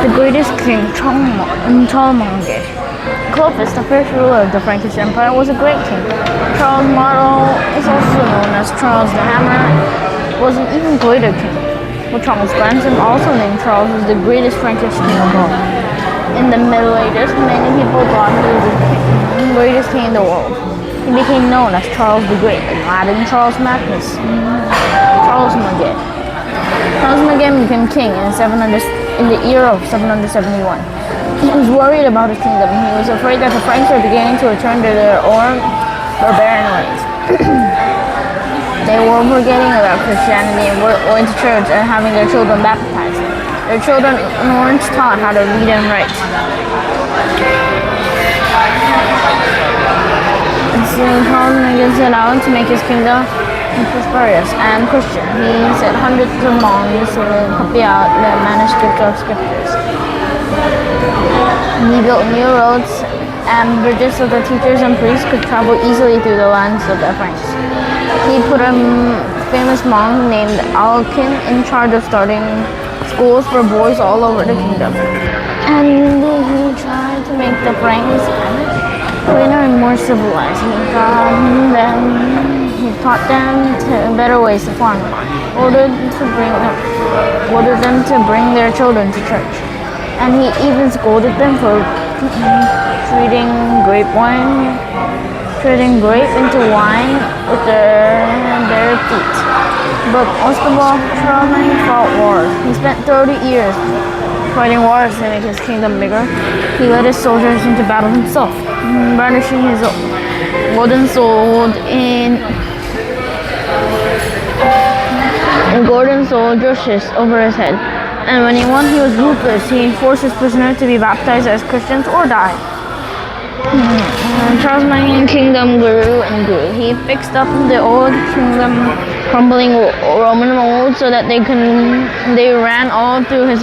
The greatest king, Charlemagne. Clovis, the first ruler of the Frankish Empire, was a great king. Charles Martel is also known as Charles the Hammer, was an even greater king. But Charles' grandson, also named Charles, was the greatest Frankish king of all. In the Middle Ages, many people thought he was the greatest king in the world. He became known as Charles the Great, in Latin Charles Magnus, Charles Martel. Charles Martel became king in the year of 771. He was worried about his kingdom. He was afraid that the Franks were beginning to return to their old barbarian ways. They were forgetting about Christianity and were going to church and having their children baptized. Their children weren't taught how to read and write. So Charles Martel set out to make his kingdom prosperous and Christian. He sent hundreds of monks to copy out the manuscripts of scriptures. He built new roads and bridges so that teachers and priests could travel easily through the lands of the Franks. He put a famous monk named Alcuin in charge of starting schools for boys all over the kingdom. And he tried to make the Franks cleaner and more civilized. He taught them better ways to farm, ordered them to bring their children to church. And he even scolded them for treating grape into wine with their feet. But most of all, Charlemagne fought wars. He spent 30 years fighting wars to make his kingdom bigger. He led his soldiers into battle himself, brandishing his golden sword just over his head. And when he won, he was ruthless. He forced his prisoners to be baptized as Christians or die. Charles Martel's kingdom grew and grew. He fixed up the old kingdom crumbling Roman mold so that they ran all through his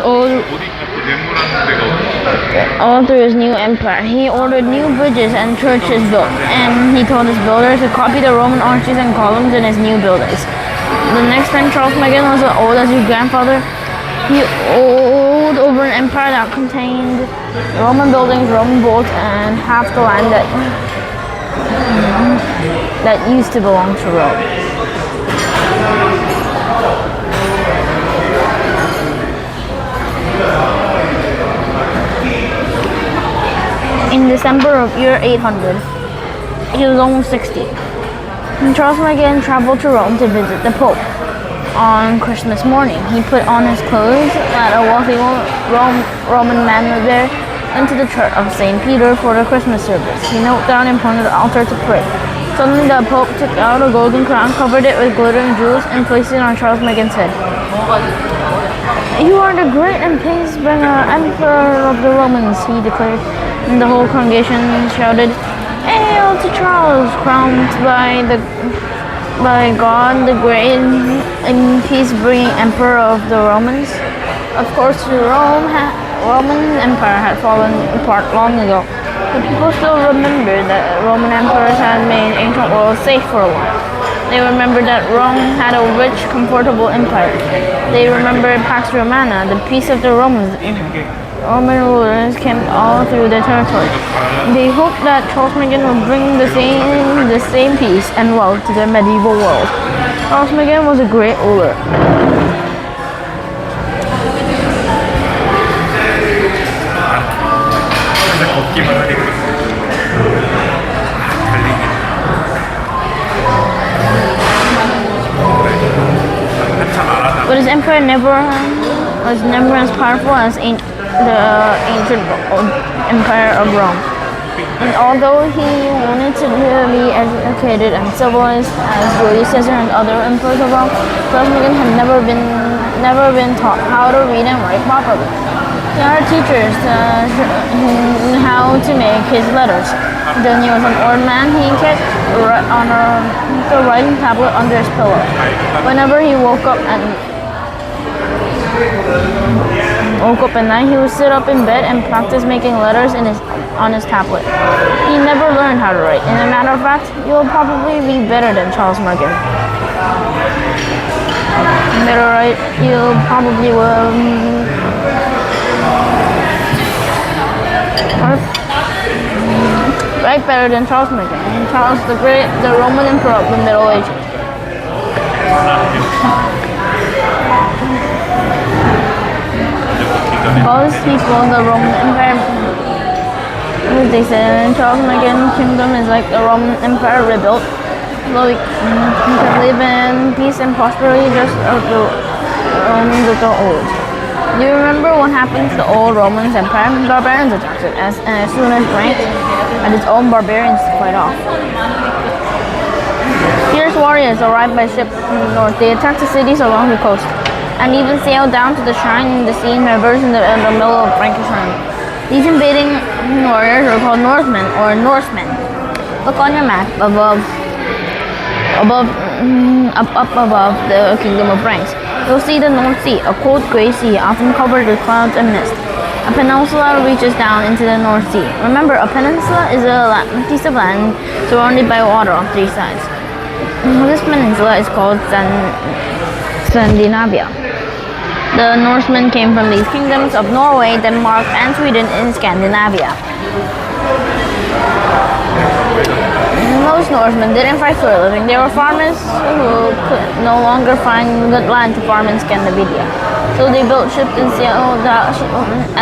new empire. He ordered new bridges and churches built, and he told his builders to copy the Roman arches and columns in his new buildings. The next time Charles Martel was as old as his grandfather, he ruled over an empire that contained Roman buildings, Roman boats, and half the land that used to belong to Rome. In December of year 800, he was almost 60. And Charles Martel traveled to Rome to visit the Pope. On Christmas morning, he put on his clothes that a wealthy Roman man lived there, went to the church of St. Peter for the Christmas service. He knelt down in front of the altar to pray. Suddenly the Pope took out a golden crown, covered it with glittering jewels, and placed it on Charles Martel's head. "You are the great and peace-bringer Emperor of the Romans," he declared, and the whole congregation shouted, "Hail to Charles, crowned by God, the great and peace-bringing Emperor of the Romans." Of course, the Roman Empire had fallen apart long ago, but people still remembered that Roman emperors had made ancient world safe for a while. They remembered that Rome had a rich, comfortable empire. They remembered Pax Romana, the peace of the Romans. Roman rulers camped all through their territory. They hoped that Charles Martel would bring the same peace and wealth to the medieval world. Charles Martel was a great ruler. But his empire was never as powerful as the ancient empire of Rome. And although he wanted to be educated and civilized as Julius Caesar and other emperors of Rome, Charles Martel had never been taught how to read and write properly. He hired teachers how to make his letters. Then he was an old man. He kept the writing tablet under his pillow. Whenever he woke up at night, he would sit up in bed and practice making letters on his tablet. He never learned how to write. In a matter of fact, you'll probably be better than Charles Martel. Better write, you probably will better than Charles Magin. Charles the Great, the Roman Emperor of the Middle Ages. All these people, the Roman Empire, as they said, Charles Magin kingdom is like the Roman Empire rebuilt. So we can live in peace and prosperity just as the Romans of the old. Do you remember what happened to the old Roman Empire? Barbarians attacked it, and as soon as ranked and its own barbarians fight off. Fierce warriors arrived by ship from the north. They attacked the cities along the coast, and even sailed down to the shrine in the sea and rivers in the middle of Frankish land. These invading warriors are called Northmen or Norsemen. Look on your map up above the kingdom of Franks. You'll see the North Sea, a cold gray sea often covered with clouds and mist. A peninsula reaches down into the North Sea. Remember, a peninsula is a piece of land surrounded by water on three sides. This peninsula is called Scandinavia. The Norsemen came from these kingdoms of Norway, Denmark, and Sweden in Scandinavia. Most Norsemen didn't fight for a living. They were farmers who could no longer find good land to farm in Scandinavia. So they built ships and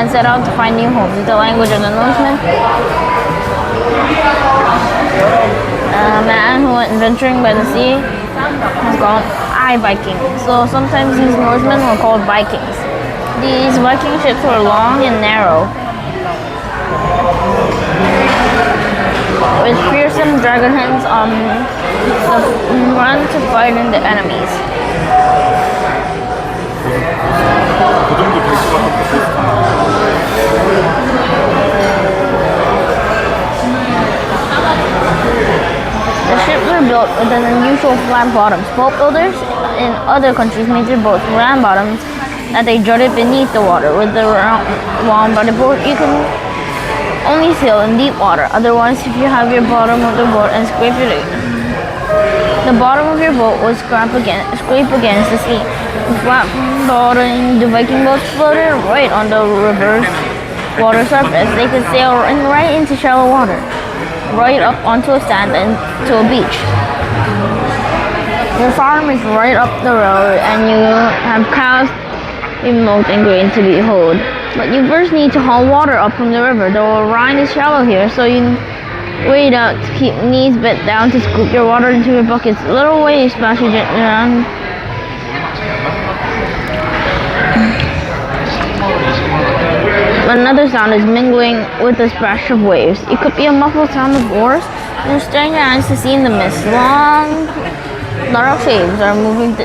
set out to find new homes. The language of the Norsemen. A man who went adventuring by the sea was called Viking. So sometimes these Norsemen were called Vikings. These Viking ships were long and narrow, with fearsome dragon heads on the run to fighting the enemies. The ships were built with an unusual flat bottoms. Boat builders in other countries made their boats round bottoms that they jutted beneath the water. With the long body boat, you can only sail in deep water. Otherwise, if you have your bottom of the boat and the bottom of your boat would scrape against the sea. The flat bottom, the Viking boats floated right on the river's water surface. They could sail right into shallow water, right up onto a sand and to a beach. Your farm is right up the road, and you have cows, milk, and grain to behold. But you first need to haul water up from the river. The Rhine is shallow here, so you wade out to keep knees bent down to scoop your water into your buckets. A little way, splash you gently around. Another sound is mingling with the splash of waves. It could be a muffled sound of oars. You strain your eyes to see in the mist. Long, dark shapes are moving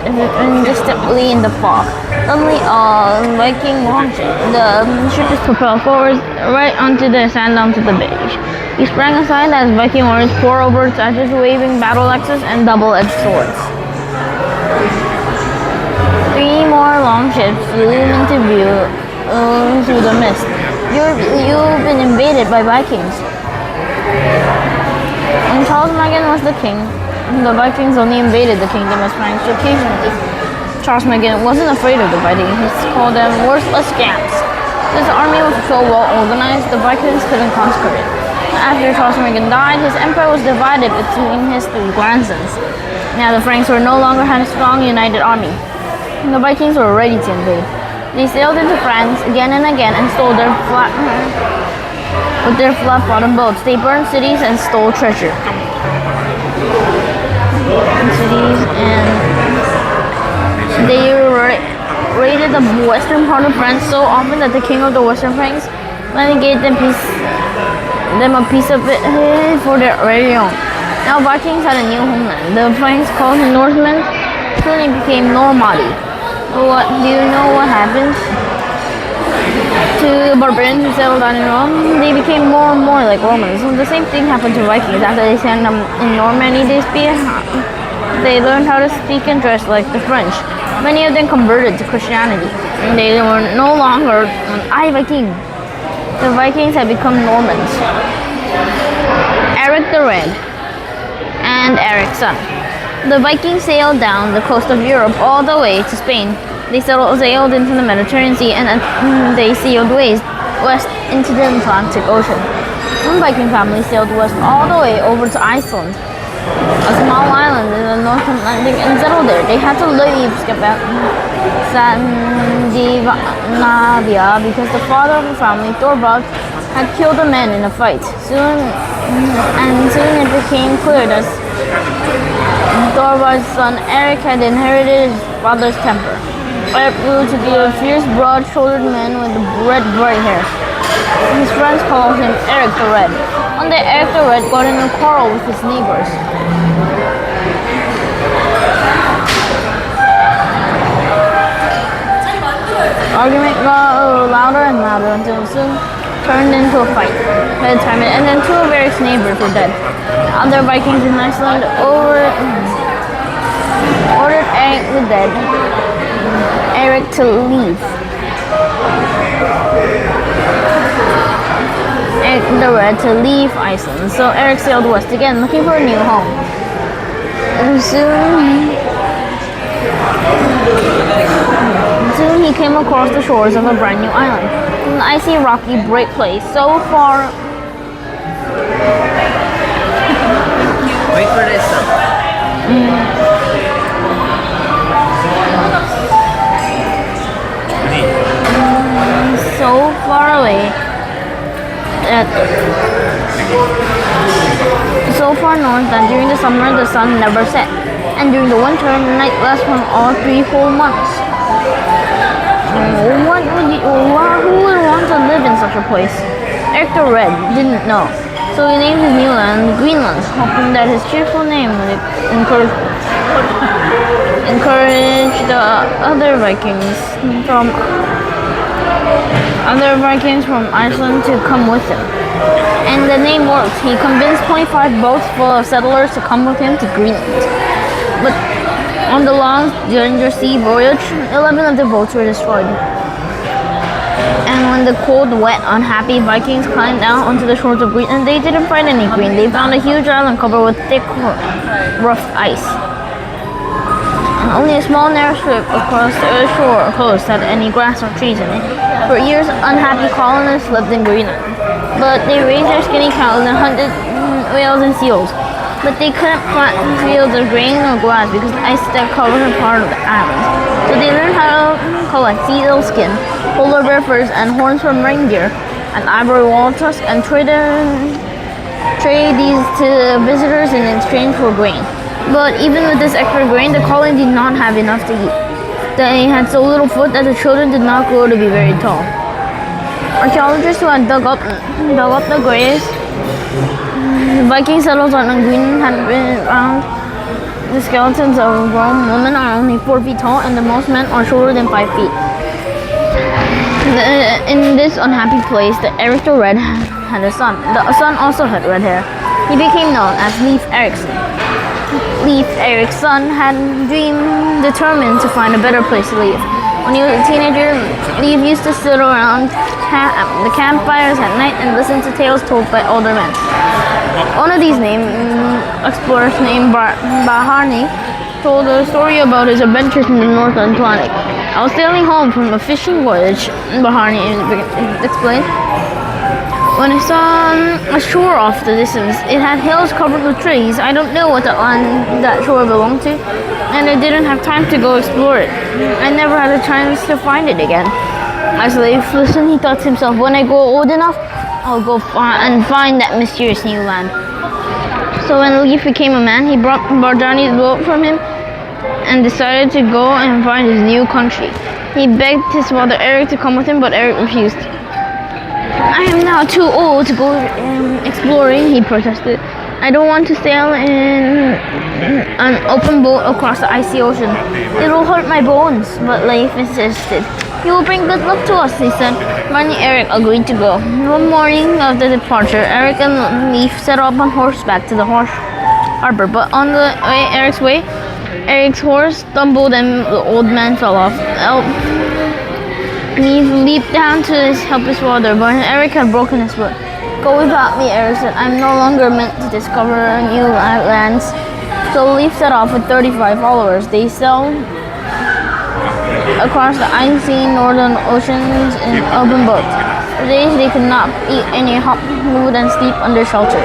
distantly in the fog. Suddenly, a Viking longship. The ship is propelled forward right onto the sand onto the beach. He sprang aside as Viking warriors pour over its edges, waving battle axes and double-edged swords. Three more longships loom into view through the mist. You've been invaded by Vikings. When Charles Magin was the king, the Vikings only invaded the kingdom as Franks occasionally. Charles Magin wasn't afraid of the Vikings. He called them worthless scamps. This army was so well organized, the Vikings couldn't conquer it. After Charles Magin died, his empire was divided between his three grandsons. Now the Franks were no longer had a strong united army. The Vikings were ready to invade. They sailed into France again and again and stole their flat-bottomed boats. They burned cities and stole treasure. They raided the western part of France so often that the king of the Western Franks finally gave them a piece of it for their very own. Now Vikings had a new homeland. The Franks, called the Northmen, suddenly became Normandy. Do you know what happened to the barbarians who settled down in Rome? They became more and more like Romans. So the same thing happened to Vikings. After they settled in Normandy, they learned how to speak and dress like the French. Many of them converted to Christianity, and they were no longer Viking. The Vikings had become Normans. Eric the Red and Eric's son. The Vikings sailed down the coast of Europe all the way to Spain. They sailed into the Mediterranean Sea, and they sailed west into the Atlantic Ocean. One Viking family sailed west all the way over to Iceland, a small island in the North Atlantic, and settled there. They had to leave Scandinavia because the father of the family, Thorvald, had killed a man in a fight. Soon it became clear that Thorvald's son Eric had inherited his father's temper. Eric grew to be a fierce, broad-shouldered man with red, bright hair. His friends called him Eric the Red. One day, Eric the Red got in a quarrel with his neighbors. Argument got louder and louder until it soon turned into a fight. By the time it ended, two of Eric's neighbors were dead. Other Vikings in Iceland ordered Eric the Dead, Eric to leave. Eric the Red to leave Iceland. So Eric sailed west again, looking for a new home. And soon he came across the shores of a brand new island. An icy, rocky, bright place so far. Wait for this one. So far away so far north that during the summer the sun never set, and during the winter the night lasts for all 3 whole months. Who would want to live in such a place? Eric the Red didn't know, so he named his new land Greenland, hoping that his cheerful name would encourage the other Vikings from Iceland to come with him. And the name worked. He convinced 25 boats full of settlers to come with him to Greenland. But on the long, dangerous sea voyage, 11 of the boats were destroyed. And when the cold, wet, unhappy Vikings climbed down onto the shores of Greenland, they didn't find any green. They found a huge island covered with thick, rough ice. Only a small narrow strip across the shore coast had any grass or trees in it. For years, unhappy colonists lived in Greenland, but they raised their skinny cows and hunted whales and seals. But they couldn't plant fields of grain or glass because the ice that covered a part of the island. So they learned how to collect seal skin, polar bear furs, and horns from reindeer, and ivory wall tusk, and trade these to visitors in exchange for grain. But even with this extra grain, the colony did not have enough to eat. They had so little food that the children did not grow to be very tall. Archaeologists who had dug up the graves, the Viking settlers on Greenland had been found. The skeletons of grown women are only 4 feet tall, and the most men are shorter than 5 feet. In this unhappy place, the Eric the Red had a son. The son also had red hair. He became known as Leif Erikson. Leif Erikson had dreamed determined to find a better place to live. When he was a teenager, Leif used to sit around the campfires at night and listen to tales told by older men. One of these explorers named Baharni told a story about his adventures in the North Atlantic. I was sailing home from a fishing voyage, Baharni explained, when I saw a shore off the distance. It had hills covered with trees. I don't know what the land that shore belonged to, and I didn't have time to go explore it. I never had a chance to find it again. As Leif listened, he thought to himself, when I grow old enough, I'll go and find that mysterious new land. So when Leif became a man, he brought Baharni's boat from him and decided to go and find his new country. He begged his father Eric to come with him, but Eric refused. I am now too old to go exploring, he protested. I don't want to sail in an open boat across the icy ocean. It will hurt my bones, but Leif insisted. You will bring good luck to us, he said. Finally, Eric agreed to go. One morning of the departure, Eric and Leif set off on horseback to the harbor, but on the Eric's way, Eric's horse stumbled and the old man fell off. Leif leaped down to help his father, but Eric had broken his foot. Go without me, Eric said. I'm no longer meant to discover new lands. So Leif set off with 35 followers. They sailed across the icy northern oceans in open boats. For days they could not eat any hot food and sleep under shelter.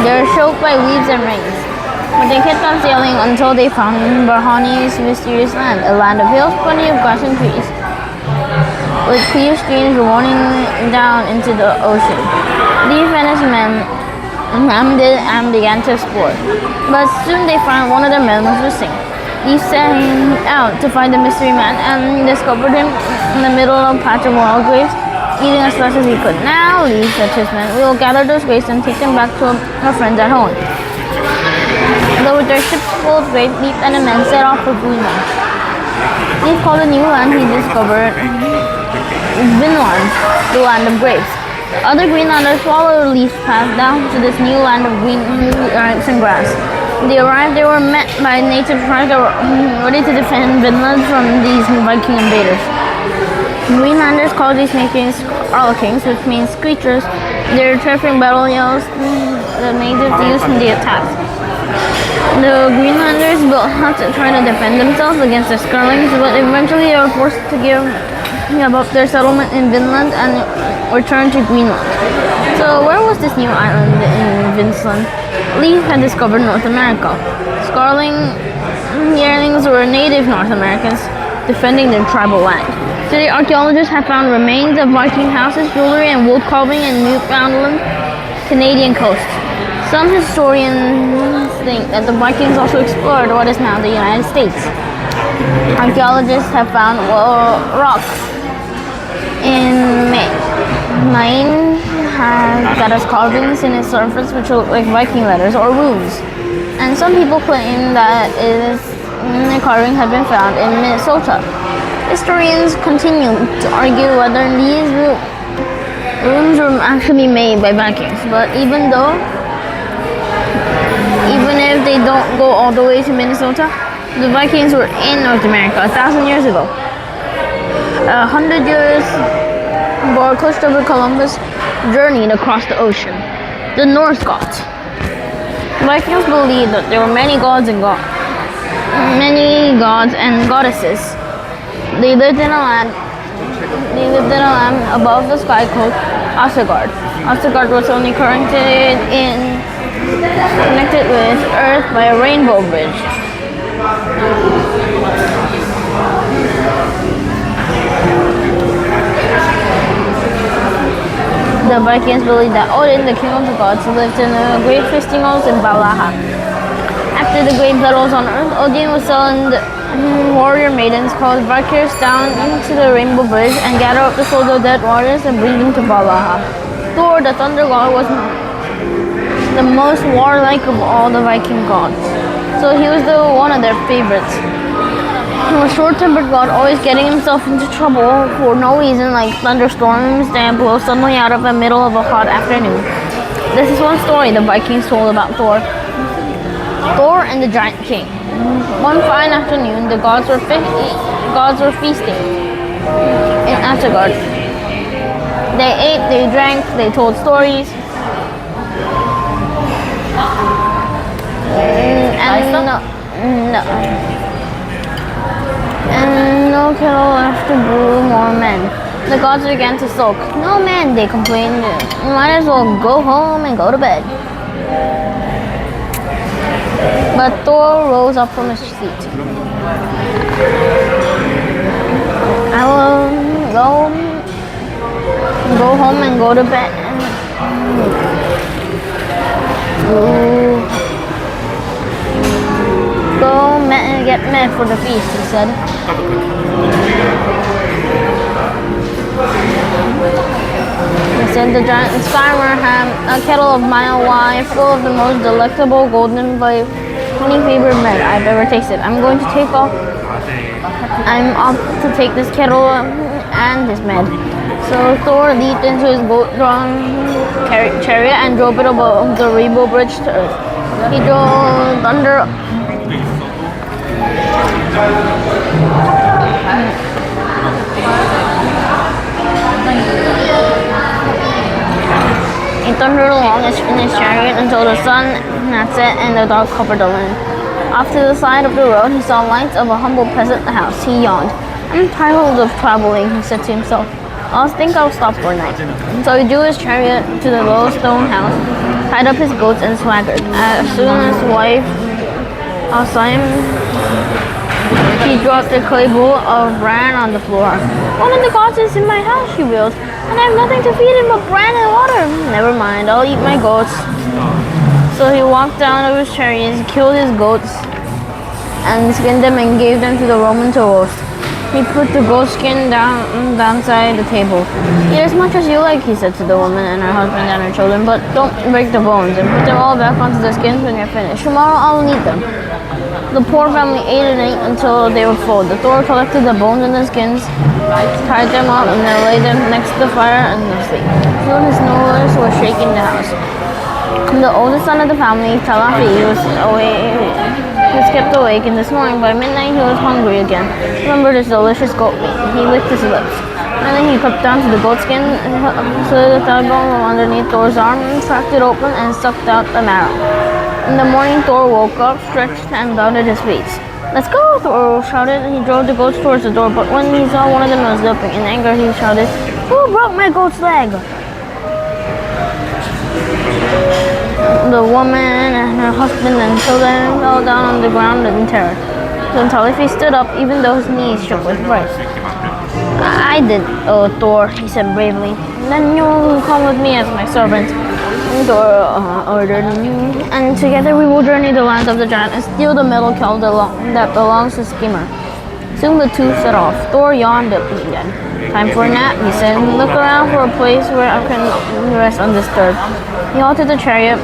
They were choked by weeds and rains. But they kept on sailing until they found Barhani's mysterious land, a land of hills, plenty of grass and trees, with clear streams running down into the ocean. These Venice men landed and began to explore. But soon they found one of their men was missing. He set out to find the mystery man and discovered him in the middle of a patch of wild grapes, eating as fast as he could. Now, Lee, said his men, we will gather those grapes and take them back to our friends at home. Though with their ships full of grapes, Leaf and the men set off for Greenland. Leaf called the new land he discovered Vinland, the land of grapes. Other Greenlanders followed Leaf's path down to this new land of green rice and grass. They arrived, they were met by native tribes that were ready to defend Vinland from these Viking invaders. Greenlanders called these makings Arleikings, which means creatures. Their terrifying battle yells the natives used in the attacks. The Greenlanders built huts to try to defend themselves against the Skrulings, but eventually they were forced to give up their settlement in Vinland and return to Greenland. So where was this new island in Vinland? Leaf had discovered North America. Skarling yearlings were native North Americans defending their tribal land. Today archaeologists have found remains of Viking houses, jewelry and wood carving in Newfoundland, Canadian coast. Some historians think that the Vikings also explored what is now the United States. Archaeologists have found rock in Maine that has carvings in its surface which look like Viking letters or runes. And some people claim that the carving has been found in Minnesota. Historians continue to argue whether these runes were actually made by Vikings, but even if they don't go all the way to Minnesota, the Vikings were in North America 1,000 years ago. 100 years before Christopher Columbus journeyed across the ocean. The Norse gods. Vikings believed that there were many gods and goddesses. They lived in a land above the sky called Asgard. Asgard was only connected with Earth by a rainbow bridge. The Vikings believed that Odin, the king of the gods, lived in the great feasting halls in Valhalla. After the great battles on Earth, Odin would send warrior maidens called Valkyries down into the rainbow bridge and gather up the souls of dead warriors and bring them to Valhalla. Thor, the thunder god, was the most warlike of all the Viking gods, so he was one of their favorites. He was a short-tempered god, always getting himself into trouble for no reason, like thunderstorms that blow suddenly out of the middle of a hot afternoon. This is one story the Vikings told about Thor. Thor and the Giant King. One fine afternoon, the gods were feasting in Asgard. They ate, they drank, they told stories. And no kettle left to brew more men. The gods began to sulk. No men, they complained. You might as well go home and go to bed. But Thor rose up from his seat. I will go home and go to bed. Go get men for the feast, he said. He said the giant Skymir had a kettle of mild wine full of the most delectable golden honey flavored mead I've ever tasted. I'm off to take this kettle and this mead. So Thor leaped into his goat-drawn chariot and drove it above the rainbow bridge to Earth. He drove thunder. He thundered along in his chariot until the sun had set and the dark covered the land. Off to the side of the road, he saw lights of a humble peasant house. He yawned. I'm tired of traveling, he said to himself. I think I'll stop for a night. So he drew his chariot to the low stone house, tied up his goats, and swaggered. As soon as his wife saw him, he dropped a clay bowl of bran on the floor. "One of the gods is in my house," she wailed, "and I have nothing to feed him but bran and water. Never mind, I'll eat my goats." So he walked down to his chariot, killed his goats, and skinned them and gave them to the Roman to roast. He put the goat skin downside the table. "Eat as much as you like," he said to the woman and her husband and her children, "but don't break the bones, and put them all back onto the skins when you're finished. Tomorrow I'll eat them." The poor family ate and ate until they were full. The Thor collected the bones and the skins, tied them up, and then laid them next to the fire and asleep. Soon his snores were shaking the house. The oldest son of the family, Talafi, was kept awake, and this morning by midnight he was hungry again. Remembered his delicious goat meat. He licked his lips. And then he crept down to the goat skin, slid the thigh bone from underneath Thor's arm, cracked it open, and sucked out the marrow. In the morning, Thor woke up, stretched, and bounded his feet. "Let's go!" Thor shouted. He drove the goats towards the door, but when he saw one of them was limping, in anger he shouted, "Who broke my goat's leg?" The woman and her husband and children fell down on the ground in terror. Then Talifi stood up, even though his knees shook with fright. "I did, Thor," he said bravely. "Then you will come with me as my servant," Thor ordered. "And together we will journey the lands of the giant and steal the metal cow that belongs to Skimmer." Soon the two set off. Thor yawned again. "Time for a nap," he said. "Look around for a place where I can rest undisturbed." He halted the chariot.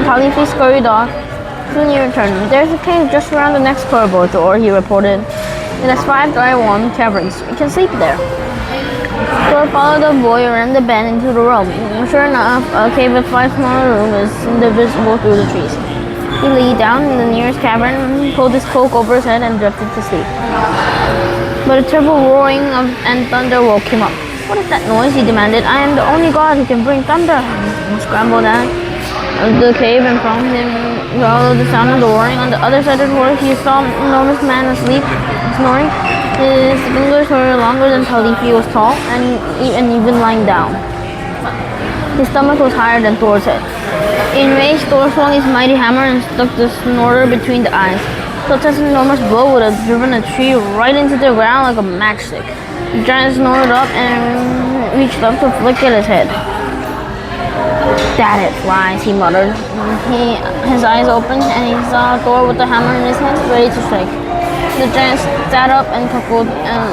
Talifi scurried off. Soon he returned. "There's a cave just around the next corridor, Thor," he reported. "It has 5 dry, warm caverns. We can sleep there." Thor followed the boy around the bend into the room. Sure enough, a cave with 5 smaller rooms is visible through the trees. He lay down in the nearest cavern, pulled his cloak over his head, and drifted to sleep. But a terrible roaring and thunder woke him up. "What is that noise?" he demanded. "I am the only god who can bring thunder." He scrambled out of the cave, and from him followed the sound of the roaring. On the other side of the door, he saw an enormous man asleep, snoring. His fingers were longer than Talifi was tall, and even lying down. His stomach was higher than Thor's head. In rage, Thor swung his mighty hammer and struck the snorer between the eyes. Such an enormous blow would have driven a tree right into the ground like a matchstick. The giant snorted up and reached up to flick at his head. "That it flies," he muttered. His eyes opened, and he saw Thor with the hammer in his hand, ready to strike. The giant sat up and chuckled, and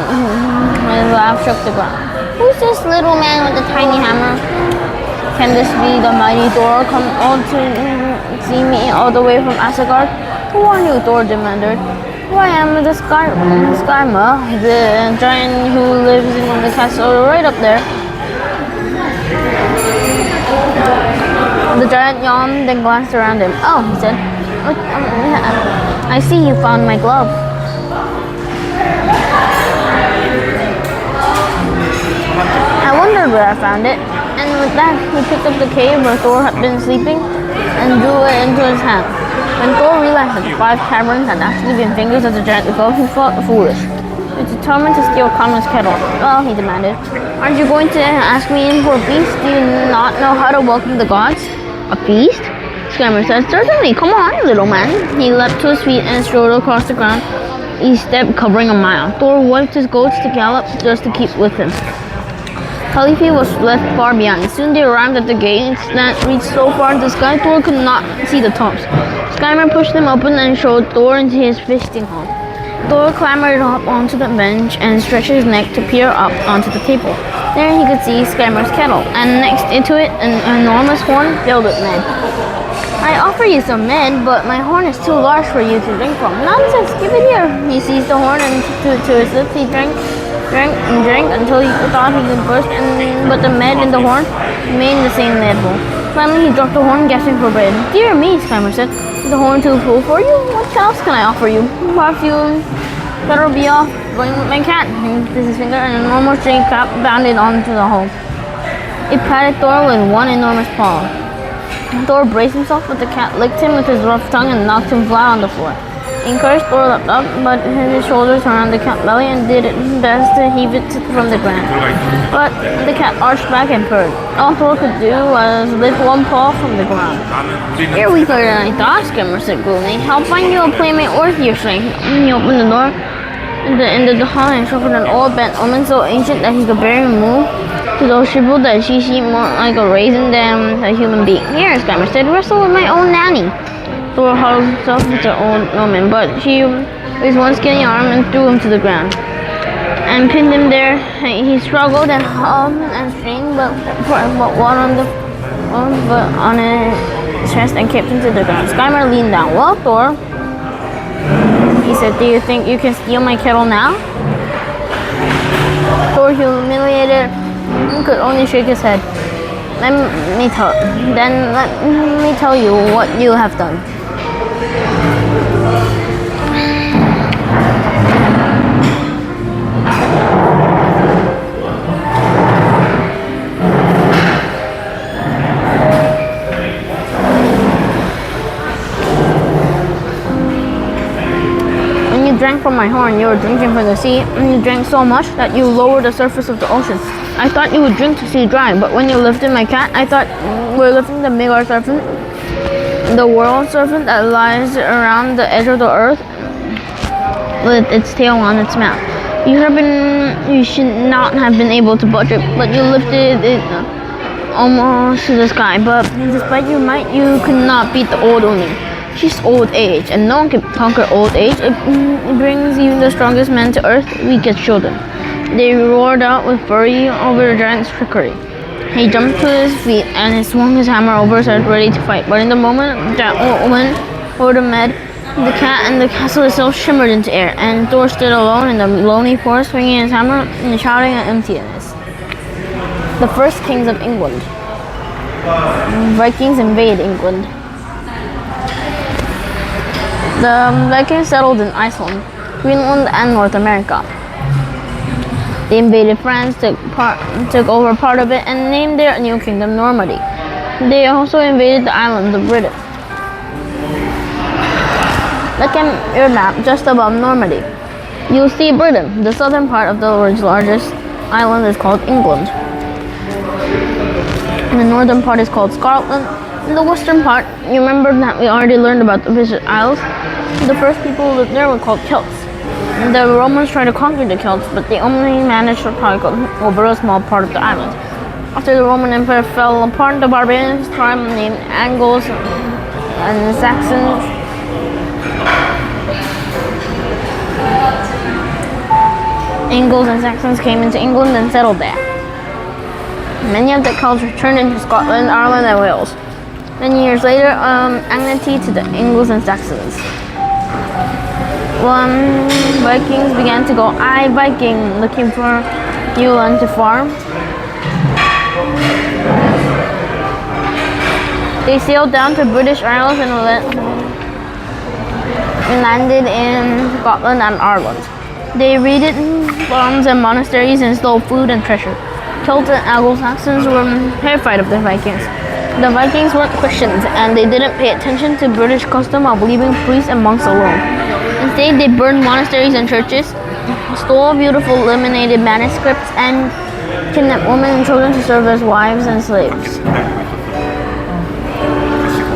his laugh shook the ground. "Who's this little man with the tiny hammer? Can this be the mighty Thor come all to see me all the way from Asgard?" "Who are you?" Thor demanded. "I am the Skymir, the giant who lives in the castle right up there." The giant yawned, then glanced around him. "Oh," he said, "I see you found my glove." "I wondered where I found it." And with that, he picked up the cave where Thor had been sleeping and drew it into his hand. When Thor realized that the 5 caverns had actually been fingers of the giant glove, he felt foolish. He was determined to steal Conrad's kettle. "Well," he demanded, "aren't you going to ask me in for a feast? Do you not know how to welcome the gods?" "A feast?" Skymir said. "Certainly, come on, little man." He leapt to his feet and strode across the ground, each step covering a mile. Thor wiped his goats to gallop just to keep with him. Talifi was left far behind. Soon they arrived at the gates that reached so far into the sky Thor could not see the tops. Skymir pushed them open and showed Thor into his feasting hall. Thor clambered up onto the bench and stretched his neck to peer up onto the table. There he could see Skymir's kettle, and next to it an enormous horn filled with mead. "I offer you some mead, but my horn is too large for you to drink from." "Nonsense, give it here." He seized the horn and to his lips he drank until he thought he could burst, but the mead in the horn remained the same level. Finally, he dropped the horn, gasping for breath. "Dear me," Skymir said, "is the horn too full for you? What else can I offer you? Perhaps you better be off going with my cat." He lifted his finger, and an enormous tree cat bounded onto the hole. It patted Thor with one enormous paw. Thor braced himself, but the cat licked him with his rough tongue and knocked him flat on the floor. Encouraged, Thor leapt up, but his shoulders around the cat's belly and did his best to heave it from the ground. But the cat arched back and purred. All Thor could do was lift one paw from the ground. You're weaker than I thought, Skimmer said gloomily. I'll find you a playmate worth your strength. He opened the door into the hall and shuffled an old bent woman so ancient that he could barely move, so shriveled that she seemed more like a raisin than a human being. Here, Skimmer said, wrestle with my old nanny. Thor hugged himself with the old woman, but she raised one skinny arm and threw him to the ground and pinned him there. He struggled and hummed and strained, but one on his chest and kicked him to the ground. Skymar leaned down. Well, Thor, he said, do you think you can steal my kettle now? Thor, humiliated, could only shake his head. Let me tell you what you have done. When you drank from my horn, you were drinking from the sea, and you drank so much that you lowered the surface of the ocean. I thought you would drink to see dry, but when you lifted my cat, I thought we're lifting the Midgard serpent, the world serpent that lies around the edge of the earth with its tail on its mouth. You should not have been able to budge it, but you lifted it almost to the sky. But despite your might, you could not beat the old Oni. She's old age, and no one can conquer old age. It brings even the strongest men to earth, weak as children. They roared out with fury over the giant's trickery. He jumped to his feet and he swung his hammer over his head, ready to fight. But in the moment that old woman or the med, the cat and the castle itself shimmered into air, and Thor stood alone in the lonely forest, swinging his hammer and shouting at emptiness. The first kings of England. Vikings invade England. The Vikings settled in Iceland, Greenland, and North America. They invaded France, took over part of it, and named their new kingdom Normandy. They also invaded the island of Britain. Look at your map just above Normandy. You'll see Britain. The southern part of the world's largest island is called England. And the northern part is called Scotland. And the western part, you remember that we already learned about the British Isles? The first people who lived there were called Celts. The Romans tried to conquer the Celts, but they only managed to conquer over a small part of the island. After the Roman Empire fell apart, the barbarians tribe named Angles and Saxons came into England and settled there. Many of the Celts returned into Scotland, Ireland, and Wales. Many years later, amnesty to the Angles and Saxons. Vikings began to go Viking, looking for new land to farm. They sailed down to British Isles and landed in Scotland and Ireland. They raided farms and monasteries and stole food and treasure. Celts and Anglo-Saxons were terrified of the Vikings. The Vikings weren't Christians, and they didn't pay attention to British custom of leaving priests and monks alone. Instead, they burned monasteries and churches, stole beautiful illuminated manuscripts, and kidnapped women and children to serve as wives and slaves.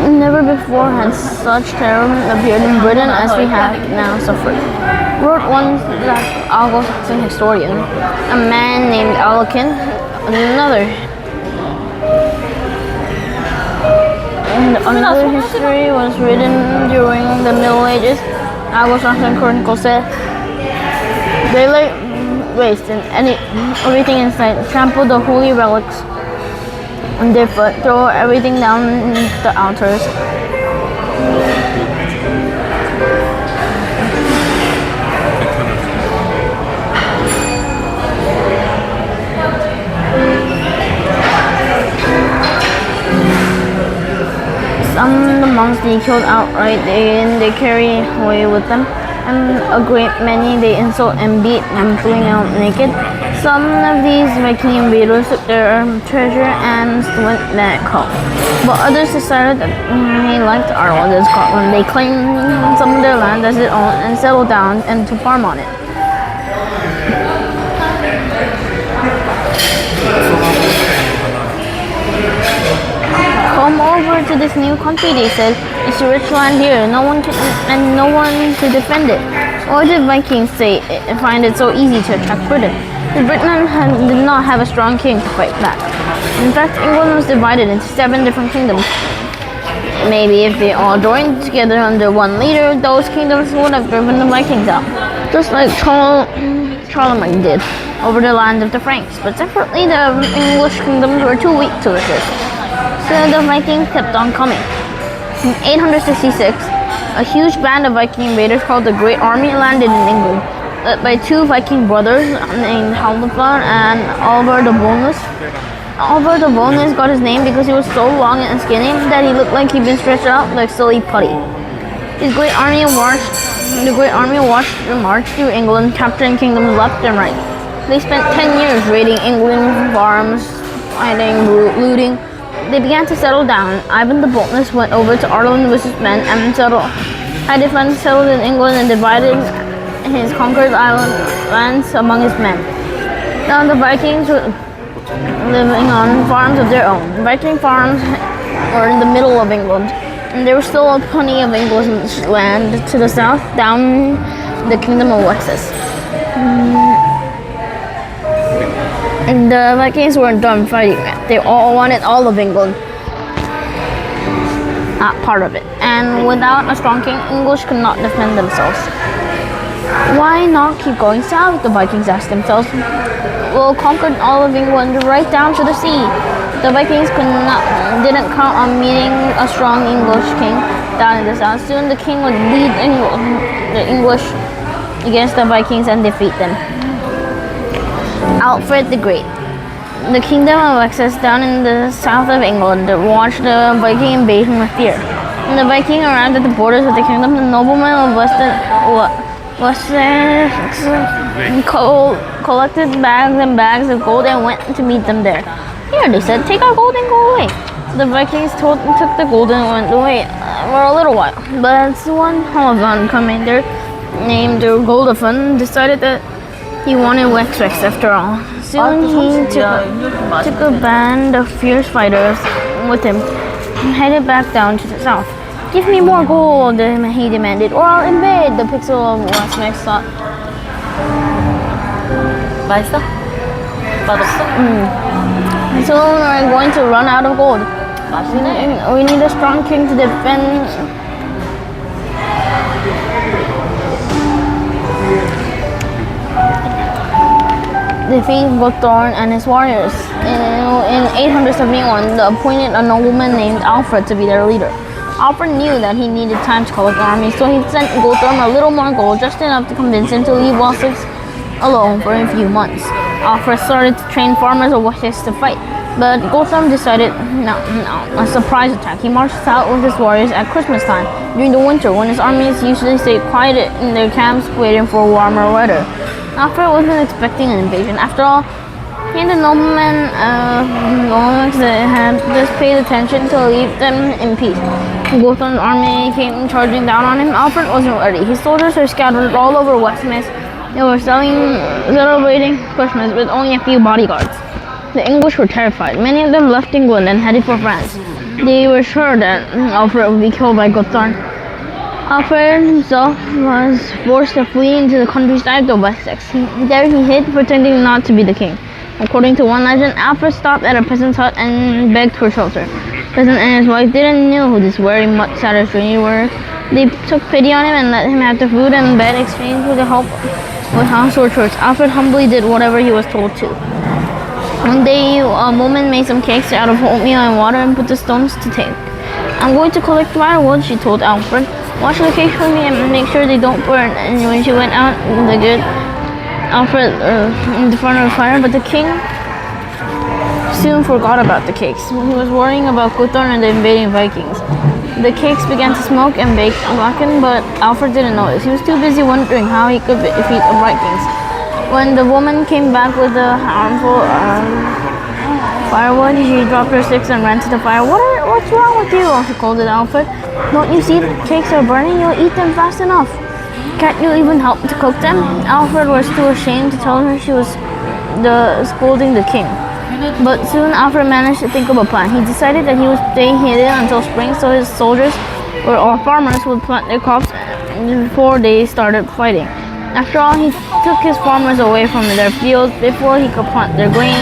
Never before had such terror appeared in Britain as we have now suffered, wrote one Anglo-Saxon historian. A man named Alcuin, another history was written during the Middle Ages. Anglo-Saxon chronicles said they lay waste in everything in sight, trample the holy relics on their foot, throw everything down the altars. Some of the monks they killed outright, they carry away with them, and a great many they insult and beat, and fleeing out naked. Some of these Viking invaders took their treasure and went back home, but others decided that they liked Ireland and Scotland. They claimed some of their land as their own and settled down and to farm on it. Come over to this new country, they said. It's a rich land here, no one to defend it. Why did Vikings find it so easy to attack Britain? Britain did not have a strong king to fight back. In fact, England was divided into 7 different kingdoms. Maybe if they all joined together under one leader, those kingdoms would have driven the Vikings out, just like Charlemagne did over the land of the Franks. But separately, the English kingdoms were too weak to resist. So the Vikings kept on coming. In 866, a huge band of Viking invaders called the Great Army landed in England, led by 2 Viking brothers named Haldofar and Oliver the Boneless. Oliver the Boneless got his name because he was so long and skinny that he looked like he'd been stretched out like silly putty. The Great Army marched through England, capturing kingdoms left and right. They spent 10 years raiding England farms, fighting, looting. They began to settle down. Ivan the Boneless went over to Ireland with his men and settled in England and divided his conquered lands among his men. Now the Vikings were living on farms of their own. Viking farms were in the middle of England, and there was still plenty of English land to the south, down the kingdom of Wessex. And the Vikings weren't done fighting yet. They all wanted all of England, not part of it. And without a strong king, English could not defend themselves. Why not keep going south? The Vikings asked themselves. We'll conquer all of England right down to the sea. The Vikings didn't count on meeting a strong English king down in the south. Soon the king would lead the English against the Vikings and defeat them. Alfred the Great. The kingdom of Wessex down in the south of England watched the Viking invasion with fear. When the Viking arrived at the borders of the kingdom, the noblemen of Wessex collected bags and bags of gold and went to meet them there. Here, they said, take our gold and go away. The Vikings took the gold and went away for a little while. But one Holovan commander named Godolphin decided that he wanted Wessex after all. Soon he took a band of fierce fighters with him and headed back down to the south. Give me more gold, he demanded, or I'll invade, the pixel of Wessex thought. 맛있어? 맛없어? Soon we're going to run out of gold. 맛있네. We need a strong king to defend. Defeat Guthorm and his warriors. In 871, they appointed a nobleman named Alfred to be their leader. Alfred knew that he needed time to collect armies, so he sent Guthorm a little more gold, just enough to convince him to leave Wessex alone for a few months. Alfred started to train farmers of Wessex to fight, but Guthorm decided a surprise attack. He marched out with his warriors at Christmas time, during the winter, when his armies usually stayed quiet in their camps waiting for warmer weather. Alfred wasn't expecting an invasion. After all, he and the noblemen had just paid attention to leave them in peace. Guthorm's army came charging down on him. Alfred wasn't ready. His soldiers were scattered all over Wessex. They were celebrating Christmas with only a few bodyguards. The English were terrified. Many of them left England and headed for France. They were sure that Alfred would be killed by Guthorm. Alfred himself was forced to flee into the countryside of Wessex. There he hid, pretending not to be the king. According to one legend, Alfred stopped at a peasant's hut and begged for shelter. The peasant and his wife didn't know who this weary, mud-spattered stranger were. They took pity on him and let him have the food and bed exchanged with the help with household chores. Alfred humbly did whatever he was told to. One day, a woman made some cakes out of oatmeal and water and put the stones to take. I'm going to collect firewood, she told Alfred. Wash the cakes for me and make sure they don't burn. And when she went out, Alfred in the front of the fire, but the king soon forgot about the cakes. He was worrying about Guthorm and the invading Vikings. The cakes began to smoke and blacken, but Alfred didn't notice. He was too busy wondering how he could defeat the Vikings. When the woman came back with the harmful firewood, she dropped her sticks and ran to the fire. What's wrong with you? She scolded Alfred. Don't you see the cakes are burning? You'll eat them fast enough. Can't you even help to cook them? Alfred was too ashamed to tell her she was scolding the king. But soon Alfred managed to think of a plan. He decided that he would stay hidden until spring so his soldiers or all farmers would plant their crops before they started fighting. After all, he took his farmers away from their fields before he could plant their grain.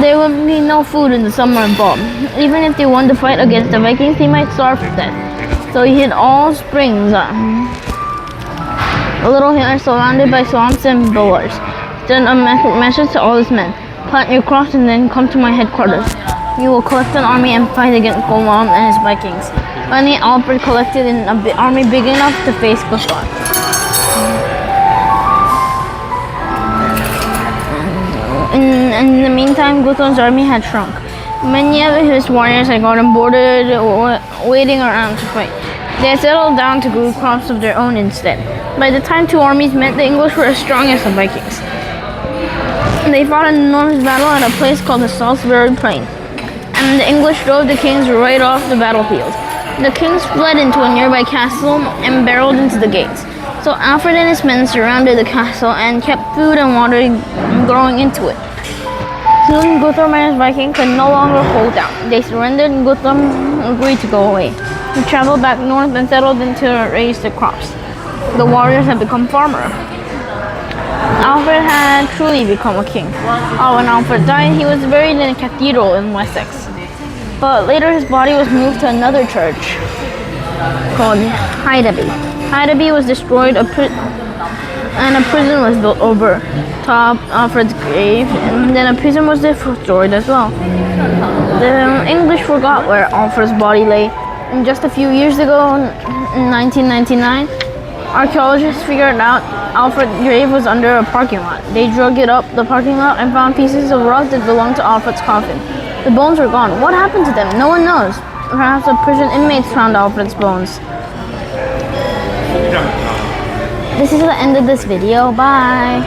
There would be no food in the summer and fall. Even if they won the fight against the Vikings, they might starve to death. So he hid all springs, a little hill surrounded by swamps and boulders. Then a message to all his men. Plant your crops and then come to my headquarters. You will collect an army and fight against Guthrum and his Vikings. Finally, Alfred collected an army big enough to face Guthrum. In the meantime, Guthrum's army had shrunk. Many of his warriors had gotten bored waiting around to fight. They had settled down to grow crops of their own instead. By the time two armies met, the English were as strong as the Vikings. They fought an enormous battle at a place called the Salisbury Plain, and the English drove the kings right off the battlefield. The kings fled into a nearby castle and barreled into the gates. So Alfred and his men surrounded the castle and kept food and water growing into it. Soon Guthrum and his Vikings could no longer hold out. They surrendered and Guthrum agreed to go away. He traveled back north and settled in to raise the crops. The warriors had become farmers. Alfred had truly become a king. When Alfred died, he was buried in a cathedral in Wessex. But later his body was moved to another church called Hydaby. Hydaby was destroyed and a prison was built over top Alfred's grave, and then a prison was destroyed as well. The English forgot where Alfred's body lay, and just a few years ago, in 1999, archaeologists figured out Alfred's grave was under a parking lot. They dug it up the parking lot and found pieces of rock that belonged to Alfred's coffin. The bones were gone. What happened to them? No one knows. Perhaps the prison inmates found Alfred's bones. This is the end of this video. Bye.